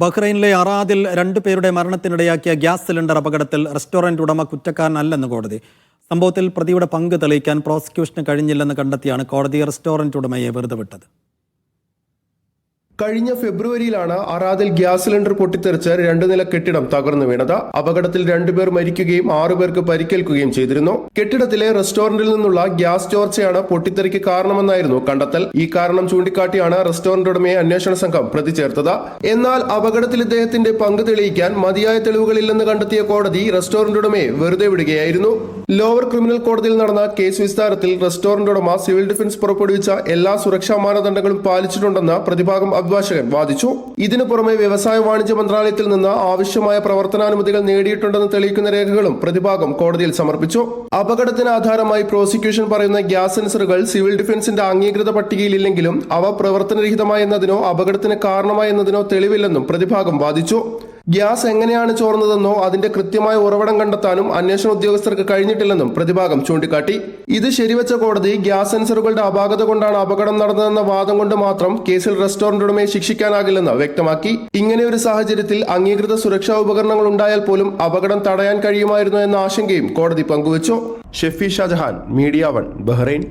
ബഹ്റൈനിലെ അറാദിൽ 2 പേരുടെ മരണത്തിനിടയാക്കിയ gas cylinder അപകടത്തിൽ restaurant ഉടമ കുറ്റക്കാരനല്ലെന്ന് കോടതി. സംഭവത്തിൽ പ്രതിയുടെ പങ്ക് തെളിയിക്കാൻ പ്രോസിക്യൂഷന് കഴിഞ്ഞില്ലെന്ന് കണ്ടെത്തിയാണ് കോടതി റെസ്റ്റോറന്റ് ഉടമയെ വെറുതെ വിട്ടത്. കഴിഞ്ഞ ഫെബ്രുവരിയിലാണ് അറാദിൽ ഗ്യാസ് സിലിണ്ടർ പൊട്ടിത്തെറിച്ച് 2 നില കെട്ടിടം തകർന്നു വീണത്. അപകടത്തിൽ 2 പേർ മരിക്കുകയും 6 പേർക്ക് പരിക്കേൽക്കുകയും ചെയ്തിരുന്നു. കെട്ടിടത്തിലെ റെസ്റ്റോറന്റിൽ നിന്നുള്ള ഗ്യാസ് ചോർച്ചയാണ് പൊട്ടിത്തെറിക്ക് കാരണമെന്നായിരുന്നു കണ്ടെത്തൽ. ഈ കാരണം ചൂണ്ടിക്കാട്ടിയാണ് റെസ്റ്റോറന്റ് ഉടമയെ അന്വേഷണ സംഘം പ്രതി ചേർത്തത്. എന്നാൽ അപകടത്തിൽ ഇദ്ദേഹത്തിന്റെ പങ്ക് തെളിയിക്കാൻ മതിയായ തെളിവുകളില്ലെന്ന് കണ്ടെത്തിയ കോടതി റെസ്റ്റോറന്റ് ഉടമയെ വെറുതെ വിടുകയായിരുന്നു. ലോവർ ക്രിമിനൽ കോടതിയിൽ നടന്ന കേസ് വിസ്താരത്തിൽ റെസ്റ്റോറന്റ് ഉടമ സിവിൽ ഡിഫൻസ് പുറപ്പെടുവിച്ച എല്ലാ സുരക്ഷാ മാനദണ്ഡങ്ങളും പാലിച്ചിട്ടുണ്ടെന്ന് പ്രതിഭാഗം അഭിഭാഷകൻ വാദിച്ചു. ഇതിനു പുറമെ വ്യവസായ വാണിജ്യ മന്ത്രാലയത്തിൽ നിന്ന് ആവശ്യമായ പ്രവർത്തനാനുമതികൾ നേടിയിട്ടുണ്ടെന്ന് തെളിയിക്കുന്ന രേഖകളും പ്രതിഭാഗം കോടതിയിൽ സമർപ്പിച്ചു. അപകടത്തിന് ആധാരമായി പ്രോസിക്യൂഷൻ പറയുന്ന ഗ്യാസ് സെൻസറുകൾ സിവിൽ ഡിഫൻസിന്റെ അംഗീകൃത പട്ടികയിലില്ലെങ്കിലും അവ പ്രവർത്തനരഹിതമായെന്നതിനോ അപകടത്തിന് കാരണമായെന്നതിനോ തെളിവില്ലെന്നും പ്രതിഭാഗം വാദിച്ചു. ഗ്യാസ് എങ്ങനെയാണ് ചോർന്നതെന്നോ അതിന്റെ കൃത്യമായ ഉറവിടം കണ്ടെത്താനും അന്വേഷണ ഉദ്യോഗസ്ഥർക്ക് കഴിഞ്ഞിട്ടില്ലെന്നും പ്രതിഭാഗം ചൂണ്ടിക്കാട്ടി. ഇത് ശരിവച്ച കോടതി ഗ്യാസ് സെൻസറുകളുടെ അപാകത കൊണ്ടാണ് അപകടം നടന്നതെന്ന വാദം കൊണ്ട് മാത്രം കേസിൽ റെസ്റ്റോറന്റ് ഉടമയെ ശിക്ഷിക്കാനാകില്ലെന്ന് വ്യക്തമാക്കി. ഇങ്ങനെയൊരു സാഹചര്യത്തിൽ അംഗീകൃത സുരക്ഷാ ഉപകരണങ്ങൾ ഉണ്ടായാൽ പോലും അപകടം തടയാൻ കഴിയുമായിരുന്നു എന്ന ആശങ്കയും കോടതി പങ്കുവച്ചു. Shefi Shajahan, media 1, Bahrain.